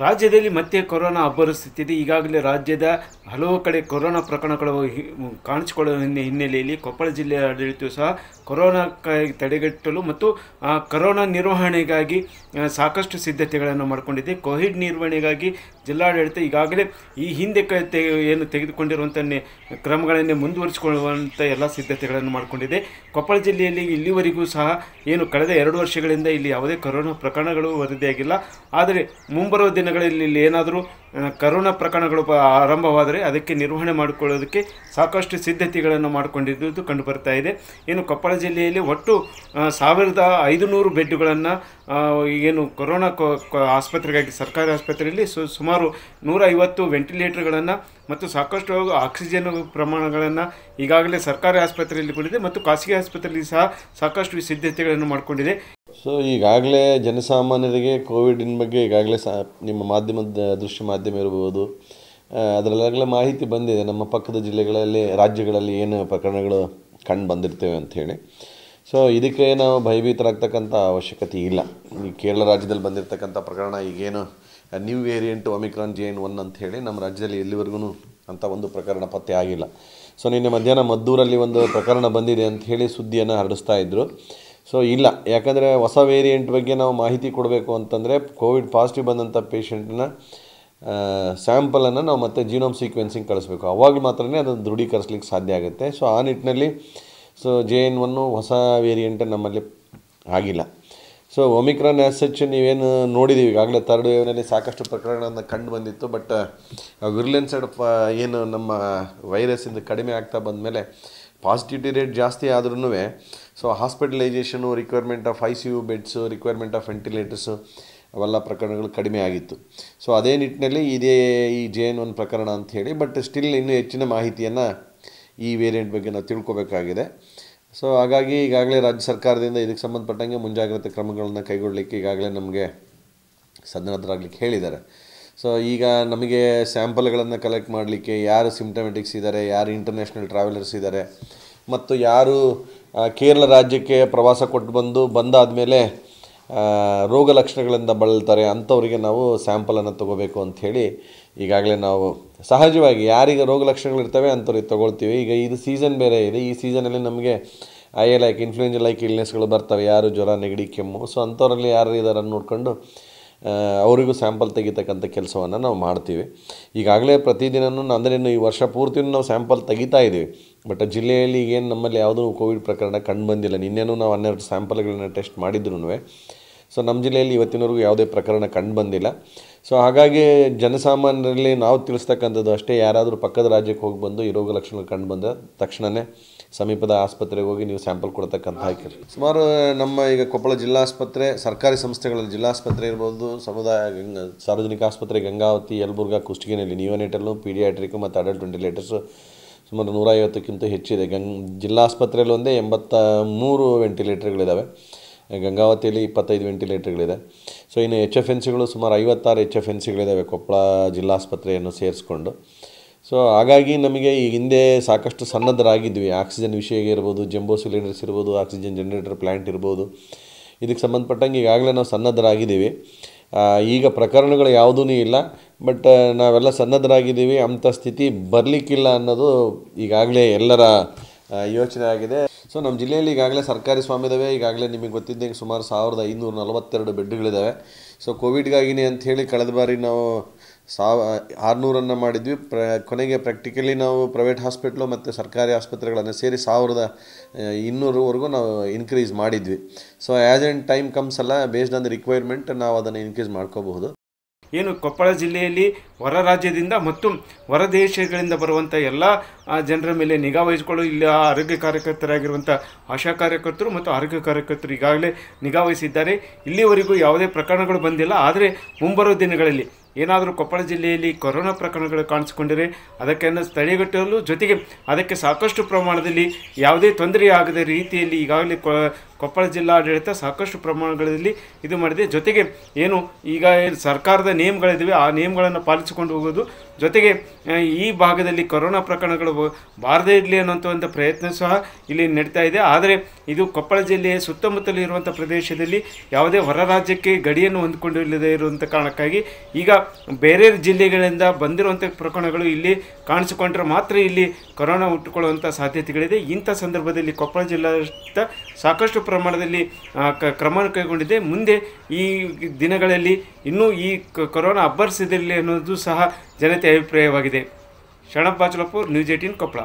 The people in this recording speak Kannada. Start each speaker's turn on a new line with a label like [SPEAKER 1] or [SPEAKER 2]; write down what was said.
[SPEAKER 1] ರಾಜ್ಯದಲ್ಲಿ ಮತ್ತೆ ಕೊರೋನಾ ಅಬ್ಬರಿಸುತ್ತಿದೆ. ಈಗಾಗಲೇ ರಾಜ್ಯದ ಹಲವು ಕಡೆ ಕೊರೋನಾ ಪ್ರಕರಣಗಳು ಕಾಣಿಸಿಕೊಳ್ಳುವ ಹಿನ್ನೆಲೆಯಲ್ಲಿ ಕೊಪ್ಪಳ ಜಿಲ್ಲೆಯ ಆಡಳಿತವು ಸಹ ಕೊರೋನಾ ತಡೆಗಟ್ಟಲು ಮತ್ತು ಕೊರೋನಾ ನಿರ್ವಹಣೆಗಾಗಿ ಸಾಕಷ್ಟು ಸಿದ್ಧತೆಗಳನ್ನು ಮಾಡಿಕೊಂಡಿದೆ. ಕೋವಿಡ್ ನಿರ್ವಹಣೆಗಾಗಿ ಜಿಲ್ಲಾಡಳಿತ ಈಗಾಗಲೇ ಈ ಹಿಂದೆ ಏನು ತೆಗೆದುಕೊಂಡಿರುವಂಥ ಕ್ರಮಗಳನ್ನೇ ಮುಂದುವರಿಸಿಕೊಳ್ಳುವಂಥ ಎಲ್ಲ ಸಿದ್ಧತೆಗಳನ್ನು ಮಾಡಿಕೊಂಡಿದೆ. ಕೊಪ್ಪಳ ಜಿಲ್ಲೆಯಲ್ಲಿ ಇಲ್ಲಿವರೆಗೂ ಸಹ ಏನು ಕಳೆದ 2 ವರ್ಷಗಳಿಂದ ಇಲ್ಲಿ ಯಾವುದೇ ಕೊರೋನಾ ಪ್ರಕರಣಗಳು ವರದಿಯಾಗಿಲ್ಲ. ಆದರೆ ಮುಂಬರುವ ದಿನಗಳಲ್ಲಿ ಇಲ್ಲಿ ಏನಾದರೂ ಕರೋನಾ ಪ್ರಕರಣಗಳು ಆರಂಭವಾದರೆ ಅದಕ್ಕೆ ನಿರ್ವಹಣೆ ಮಾಡಿಕೊಳ್ಳೋದಕ್ಕೆ ಸಾಕಷ್ಟು ಸಿದ್ಧತೆಗಳನ್ನು ಮಾಡಿಕೊಂಡಿದ್ದು ಕಂಡುಬರ್ತಾ ಇದೆ. ಏನು ಕೊಪ್ಪಳ ಜಿಲ್ಲೆಯಲ್ಲಿ ಒಟ್ಟು 1500 ಬೆಡ್ಡುಗಳನ್ನು ಏನು ಕೊರೋನಾ ಆಸ್ಪತ್ರೆಗಾಗಿ ಸರ್ಕಾರಿ ಆಸ್ಪತ್ರೆಯಲ್ಲಿ ಸುಮಾರು 150 ವೆಂಟಿಲೇಟರ್ಗಳನ್ನು ಮತ್ತು ಸಾಕಷ್ಟು ಆಕ್ಸಿಜನ್ ಪ್ರಮಾಣಗಳನ್ನು ಈಗಾಗಲೇ ಸರ್ಕಾರಿ ಆಸ್ಪತ್ರೆಯಲ್ಲಿ ಕೊಟ್ಟಿದೆ ಮತ್ತು ಖಾಸಗಿ ಆಸ್ಪತ್ರೆಯಲ್ಲಿ ಸಹ ಸಾಕಷ್ಟು ಸಿದ್ಧತೆಗಳನ್ನು ಮಾಡಿಕೊಂಡಿದೆ.
[SPEAKER 2] ಸೊ ಈಗಾಗಲೇ ಜನಸಾಮಾನ್ಯರಿಗೆ ಕೋವಿಡಿನ ಬಗ್ಗೆ ಈಗಾಗಲೇ ನಿಮ್ಮ ಮಾಧ್ಯಮದ ದೃಶ್ಯ ಮಾಧ್ಯಮ ಇರ್ಬೋದು, ಅದರಲ್ಲಾಗಲೇ ಮಾಹಿತಿ ಬಂದಿದೆ. ನಮ್ಮ ಪಕ್ಕದ ಜಿಲ್ಲೆಗಳಲ್ಲಿ ರಾಜ್ಯಗಳಲ್ಲಿ ಏನು ಪ್ರಕರಣಗಳು ಕಂಡು ಬಂದಿರ್ತೇವೆ ಅಂಥೇಳಿ. ಸೊ ಇದಕ್ಕೆ ನಾವು ಭಯಭೀತರಾಗ್ತಕ್ಕಂಥ ಅವಶ್ಯಕತೆ ಇಲ್ಲ. ಈ ಕೇರಳ ರಾಜ್ಯದಲ್ಲಿ ಬಂದಿರತಕ್ಕಂಥ ಪ್ರಕರಣ ಈಗೇನು ನ್ಯೂ ವೇರಿಯಂಟ್ ಒಮಿಕ್ರಾನ್ JN.1 ಅಂಥೇಳಿ ನಮ್ಮ ರಾಜ್ಯದಲ್ಲಿ ಎಲ್ಲಿವರೆಗೂ ಅಂಥ ಒಂದು ಪ್ರಕರಣ ಪತ್ತೆ ಆಗಿಲ್ಲ. ಸೊ ನಿನ್ನೆ ಮಧ್ಯಾಹ್ನ ಮದ್ದೂರಲ್ಲಿ ಒಂದು ಪ್ರಕರಣ ಬಂದಿದೆ ಅಂಥೇಳಿ ಸುದ್ದಿಯನ್ನು ಹರಡಿಸ್ತಾ ಇದ್ದರು. ಸೊ ಇಲ್ಲ, ಯಾಕಂದರೆ ಹೊಸ ವೇರಿಯಂಟ್ ಬಗ್ಗೆ ನಾವು ಮಾಹಿತಿ ಕೊಡಬೇಕು ಅಂತಂದರೆ ಕೋವಿಡ್ ಪಾಸಿಟಿವ್ ಬಂದಂಥ ಪೇಷಂಟ್ನ ಸ್ಯಾಂಪಲನ್ನು ನಾವು ಮತ್ತೆ ಜೀನೋಮ್ ಸೀಕ್ವೆನ್ಸಿಂಗ್ ಕಳಿಸ್ಬೇಕು. ಅವಾಗ ಮಾತ್ರನೇ ಅದನ್ನು ದೃಢೀಕರಿಸ್ಲಿಕ್ಕೆ ಸಾಧ್ಯ ಆಗುತ್ತೆ. ಸೊ ಆ ನಿಟ್ಟಿನಲ್ಲಿ JN.1 ಹೊಸ ವೇರಿಯಂಟ್ ನಮ್ಮಲ್ಲಿ ಆಗಿಲ್ಲ. ಸೊ ಒಮಿಕ್ರಾನ್ ಆ್ಯಸ್ ಸಚ್ ನೀವೇನು ನೋಡಿದ್ದೀವಿ ಈಗಾಗಲೇ 3rd ವೇವ್ನಲ್ಲಿ ಸಾಕಷ್ಟು ಪ್ರಕರಣಗಳನ್ನು ಕಂಡು ಬಂದಿತ್ತು. ಬಟ್ ವಿರ್ಲೆನ್ಸ್ ಏನು ನಮ್ಮ ವೈರಸ್ಸಿಂದ ಕಡಿಮೆ ಆಗ್ತಾ ಬಂದಮೇಲೆ ಪಾಸಿಟಿವಿಟಿ ರೇಟ್ ಜಾಸ್ತಿ ಆದ್ರೂ so hospitalisation, requirement of ICU beds, requirement of ventilators ಅವೆಲ್ಲ ಪ್ರಕರಣಗಳು ಕಡಿಮೆ ಆಗಿತ್ತು. ಸೊ ಅದೇ ನಿಟ್ಟಿನಲ್ಲಿ ಇದೇ ಈ JN.1 ಪ್ರಕರಣ ಅಂಥೇಳಿ. ಬಟ್ ಸ್ಟಿಲ್ ಇನ್ನೂ ಹೆಚ್ಚಿನ ಮಾಹಿತಿಯನ್ನು ಈ ವೇರಿಯಂಟ್ ಬಗ್ಗೆ ನಾವು ತಿಳ್ಕೊಬೇಕಾಗಿದೆ. ಸೊ ಹಾಗಾಗಿ ಈಗಾಗಲೇ ರಾಜ್ಯ ಸರ್ಕಾರದಿಂದ ಇದಕ್ಕೆ ಸಂಬಂಧಪಟ್ಟಂಗೆ ಮುಂಜಾಗ್ರತೆ ಕ್ರಮಗಳನ್ನು ಕೈಗೊಳ್ಳಲಿಕ್ಕೆ ಈಗಾಗಲೇ ನಮಗೆ ಸನ್ನದ್ಧರಾಗಲಿಕ್ಕೆ ಹೇಳಿದ್ದಾರೆ. ಸೊ ಈಗ ನಮಗೆ ಸ್ಯಾಂಪಲ್ಗಳನ್ನು ಕಲೆಕ್ಟ್ ಮಾಡಲಿಕ್ಕೆ ಯಾರು ಸಿಂಪ್ಟಮೆಟಿಕ್ಸ್ ಇದ್ದಾರೆ, ಯಾರು ಇಂಟರ್ನ್ಯಾಷನಲ್ ಟ್ರಾವೆಲರ್ಸ್ ಇದ್ದಾರೆ ಮತ್ತು ಯಾರು ಕೇರಳ ರಾಜ್ಯಕ್ಕೆ ಪ್ರವಾಸ ಕೊಟ್ಟು ಬಂದಾದಮೇಲೆ ರೋಗ ಲಕ್ಷಣಗಳಿಂದ ಬಳಲ್ತಾರೆ ಅಂಥವರಿಗೆ ನಾವು ಸ್ಯಾಂಪಲನ್ನು ತೊಗೋಬೇಕು ಅಂಥೇಳಿ ಈಗಾಗಲೇ ನಾವು ಸಹಜವಾಗಿ ಯಾರಿಗೆ ರೋಗ ಲಕ್ಷಣಗಳಿರ್ತವೆ ಅಂಥವ್ರಿಗೆ ತೊಗೊಳ್ತೀವಿ. ಈಗ ಇದು ಸೀಸನ್ ಬೇರೆ ಇದೆ. ಈ ಸೀಸನಲ್ಲಿ ನಮಗೆ ಲೈಕ್ ಇನ್ಫ್ಲೂಯೆಂಜಾ ಲೈಕ್ ಇಲ್ನೆಸ್ಗಳು ಬರ್ತವೆ, ಯಾರು ಜ್ವರ, ನೆಗಡಿ, ಕೆಮ್ಮು. ಸೊ ಅಂಥವರಲ್ಲಿ ಯಾರು ಇದ್ದಾರೆ ನೋಡಿಕೊಂಡು ಅವರಿಗೂ ಸ್ಯಾಂಪಲ್ ತೆಗಿತಕ್ಕಂಥ ಕೆಲಸವನ್ನು ನಾವು ಮಾಡ್ತೀವಿ. ಈಗಾಗಲೇ ಪ್ರತಿದಿನವೂ ಅಂದರೆ ಈ ವರ್ಷ ಪೂರ್ತಿಯೂ ನಾವು ಸ್ಯಾಂಪಲ್ ತೆಗಿತಾ ಇದ್ದೀವಿ. ಬಟ್ ಜಿಲ್ಲೆಯಲ್ಲಿ ಈಗೇನು ನಮ್ಮಲ್ಲಿ ಯಾವುದೂ ಕೋವಿಡ್ ಪ್ರಕರಣ ಕಂಡು ಬಂದಿಲ್ಲ. ನಿನ್ನೆನೂ ನಾವು 12 ಸ್ಯಾಂಪಲ್ಗಳನ್ನ ಟೆಸ್ಟ್ ಮಾಡಿದ್ರೂ ಸೊ ನಮ್ಮ ಜಿಲ್ಲೆಯಲ್ಲಿ ಇವತ್ತಿನವರೆಗೂ ಯಾವುದೇ ಪ್ರಕರಣ ಕಂಡು ಬಂದಿಲ್ಲ. ಸೊ ಹಾಗಾಗಿ ಜನಸಾಮಾನ್ಯರಲ್ಲಿ ನಾವು ತಿಳಿಸ್ತಕ್ಕಂಥದ್ದು ಅಷ್ಟೇ, ಯಾರಾದರೂ ಪಕ್ಕದ ರಾಜ್ಯಕ್ಕೆ ಹೋಗಿ ಬಂದು ಈ ರೋಗ ಲಕ್ಷಣಗಳು ಕಂಡು ಬಂದರೆ ತಕ್ಷಣವೇ ಸಮೀಪದ ಆಸ್ಪತ್ರೆಗೆ ಹೋಗಿ ನೀವು ಸ್ಯಾಂಪಲ್ ಕೊಡ್ತಕ್ಕಂಥ ಹಾಕಿರಿ. ಸುಮಾರು ನಮ್ಮ ಈಗ ಕೊಪ್ಪಳ ಜಿಲ್ಲಾಸ್ಪತ್ರೆ, ಸರ್ಕಾರಿ ಸಂಸ್ಥೆಗಳಲ್ಲಿ ಜಿಲ್ಲಾಸ್ಪತ್ರೆ ಇರ್ಬೋದು, ಸಾರ್ವಜನಿಕ ಆಸ್ಪತ್ರೆ ಗಂಗಾವತಿ, ಯಲಬುರ್ಗಾ, ಕುಷ್ಟಗಿನಲ್ಲಿ ನಿಯೋನೇಟಲ್ಲು, ಪೀಡಿಯಾಟ್ರಿಕ್ಕು ಮತ್ತು ಅಡಲ್ಟ್ ವೆಂಟಿಲೇಟರ್ಸು ಸುಮಾರು 150ಕ್ಕಿಂತ ಹೆಚ್ಚಿದೆ. ಜಿಲ್ಲಾಸ್ಪತ್ರೆಯಲ್ಲಿ ಒಂದೇ 83 ವೆಂಟಿಲೇಟರ್ಗಳಿದ್ದಾವೆ. ಗಂಗಾವತಿಯಲ್ಲಿ 25 ವೆಂಟಿಲೇಟರ್ಗಳಿದೆ. ಸೊ ಇನ್ನು HFNCಗಳು ಸುಮಾರು 56 HFNCಗಳಿದ್ದಾವೆ ಕೊಪ್ಪಳ ಜಿಲ್ಲಾಸ್ಪತ್ರೆಯನ್ನು ಸೇರಿಸ್ಕೊಂಡು. ಸೊ ಹಾಗಾಗಿ ನಮಗೆ ಈ ಹಿಂದೆ ಸಾಕಷ್ಟು ಸನ್ನದ್ಧರಾಗಿದ್ವಿ. ಆಕ್ಸಿಜನ್ ವಿಷಯ ಇರ್ಬೋದು, ಜಂಬೋ ಸಿಲಿಂಡರ್ಸ್ ಇರ್ಬೋದು, ಆಕ್ಸಿಜನ್ ಜನರೇಟರ್ ಪ್ಲ್ಯಾಂಟ್ ಇರ್ಬೋದು, ಇದಕ್ಕೆ ಸಂಬಂಧಪಟ್ಟಂಗೆ ಈಗಾಗಲೇ ನಾವು ಸನ್ನದ್ಧರಾಗಿದ್ದೀವಿ. ಈಗ ಪ್ರಕರಣಗಳು ಯಾವುದೂ ಇಲ್ಲ. ಬಟ್ ನಾವೆಲ್ಲ ಸನ್ನದ್ಧರಾಗಿದ್ದೀವಿ. ಅಂಥ ಸ್ಥಿತಿ ಬರಲಿಕ್ಕಿಲ್ಲ ಅನ್ನೋದು ಈಗಾಗಲೇ ಎಲ್ಲರ ಯೋಚನೆ ಆಗಿದೆ. ಸೊ ನಮ್ಮ ಜಿಲ್ಲೆಯಲ್ಲಿ ಈಗಾಗಲೇ ಸರ್ಕಾರಿ ಸ್ವಾಮ್ಯದವೇ ಈಗಾಗಲೇ ನಿಮಗೆ ಗೊತ್ತಿದ್ದಂಗೆ ಸುಮಾರು 1542 ಬೆಡ್ಗಳಿದ್ದಾವೆ. ಸೊ ಕೋವಿಡ್ಗಾಗಿನೇ ಅಂಥೇಳಿ ಕಳೆದ ಬಾರಿ ನಾವು 600 ಮಾಡಿದ್ವಿ. ಕೊನೆಗೆ ಪ್ರಾಕ್ಟಿಕಲಿ ನಾವು ಪ್ರೈವೇಟ್ ಹಾಸ್ಪಿಟ್ಲು ಮತ್ತು ಸರ್ಕಾರಿ ಆಸ್ಪತ್ರೆಗಳನ್ನು ಸೇರಿ 1200ವರೆಗೂ ನಾವು ಇನ್ಕ್ರೀಸ್ ಮಾಡಿದ್ವಿ. So as and time comes ಅಲ್ಲ, ಬೇಸ್ಡ್ ಆನ್ ದ ರಿಕ್ವೈರ್ಮೆಂಟ್ ನಾವು ಅದನ್ನು ಇನ್ಕ್ರೀಸ್ ಮಾಡ್ಕೋಬಹುದು.
[SPEAKER 1] ಏನು ಕೊಪ್ಪಳ ಜಿಲ್ಲೆಯಲ್ಲಿ ಹೊರ ರಾಜ್ಯದಿಂದ ಮತ್ತು ಹೊರ ದೇಶಗಳಿಂದ ಬರುವಂಥ ಎಲ್ಲ ಜನರ ಮೇಲೆ ನಿಗಾ ವಹಿಸಿಕೊಳ್ಳಲು ಇಲ್ಲಿ ಆರೋಗ್ಯ ಕಾರ್ಯಕರ್ತರಾಗಿರುವಂಥ ಆಶಾ ಕಾರ್ಯಕರ್ತರು ಮತ್ತು ಆರೋಗ್ಯ ಕಾರ್ಯಕರ್ತರು ಈಗಾಗಲೇ ನಿಗಾ ವಹಿಸಿದ್ದಾರೆ. ಇಲ್ಲಿವರೆಗೂ ಯಾವುದೇ ಪ್ರಕರಣಗಳು ಬಂದಿಲ್ಲ. ಆದರೆ ಮುಂಬರುವ ದಿನಗಳಲ್ಲಿ ಏನಾದರೂ ಕೊಪ್ಪಳ ಜಿಲ್ಲೆಯಲ್ಲಿ ಕೊರೋನಾ ಪ್ರಕರಣಗಳು ಕಾಣಿಸಿಕೊಂಡರೆ ಅದಕ್ಕೆ ತಡೆಗಟ್ಟಲು ಜೊತೆಗೆ ಅದಕ್ಕೆ ಸಾಕಷ್ಟು ಪ್ರಮಾಣದಲ್ಲಿ ಯಾವುದೇ ತೊಂದರೆ ಆಗದ ರೀತಿಯಲ್ಲಿ ಈಗಾಗಲೇ ಕೊಪ್ಪಳ ಜಿಲ್ಲಾಡಳಿತ ಸಾಕಷ್ಟು ಪ್ರಮಾಣಗಳಲ್ಲಿ ಇದು ಮಾಡಿದೆ. ಜೊತೆಗೆ ಏನು ಈಗ ಸರ್ಕಾರದ ನೇಮ್ಗಳಿದ್ದಾವೆ ಆ ನೇಮ್ಗಳನ್ನು ಪಾಲಿಸಿಕೊಂಡು ಹೋಗೋದು ಜೊತೆಗೆ ಈ ಭಾಗದಲ್ಲಿ ಕೊರೋನಾ ಪ್ರಕರಣಗಳು ಬಾರದೇ ಇರಲಿ ಅನ್ನೋಂಥ ಒಂದು ಪ್ರಯತ್ನ ಸಹ ಇಲ್ಲಿ ನಡೀತಾ ಇದೆ. ಆದರೆ ಇದು ಕೊಪ್ಪಳ ಜಿಲ್ಲೆಯ ಸುತ್ತಮುತ್ತಲು ಇರುವಂಥ ಪ್ರದೇಶದಲ್ಲಿ ಯಾವುದೇ ಹೊರ ರಾಜ್ಯಕ್ಕೆ ಗಡಿಯನ್ನು ಹೊಂದಿಕೊಂಡಿಲ್ಲದೆ ಇರುವಂಥ ಕಾರಣಕ್ಕಾಗಿ ಈಗ ಬೇರೆ ಜಿಲ್ಲೆಗಳಿಂದ ಬಂದಿರುವಂಥ ಪ್ರಕರಣಗಳು ಇಲ್ಲಿ ಕಾಣಿಸಿಕೊಂಡ್ರೆ ಮಾತ್ರ ಇಲ್ಲಿ ಕೊರೋನಾ ಹುಟ್ಟುಕೊಳ್ಳುವಂಥ ಸಾಧ್ಯತೆಗಳಿದೆ. ಇಂಥ ಸಂದರ್ಭದಲ್ಲಿ ಕೊಪ್ಪಳ ಜಿಲ್ಲಾಡಳಿತ ಸಾಕಷ್ಟು ಪ್ರಮಾಣದಲ್ಲಿ ಕ್ರಮ ಕೈಗೊಂಡಿದೆ. ಮುಂದೆ ಈ ದಿನಗಳಲ್ಲಿ ಇನ್ನೂ ಈ ಕೊರೋನಾ ಅಬ್ಬರಿಸದಿರಲಿ ಅನ್ನೋದು ಸಹ ಜನತೆ ಅಭಿಪ್ರಾಯವಾಗಿದೆ. ಶರಣಪ್ಪ ಬಾಚಲಪುರ್, ನ್ಯೂಸ್ 18 ಕೊಪ್ಪಳ.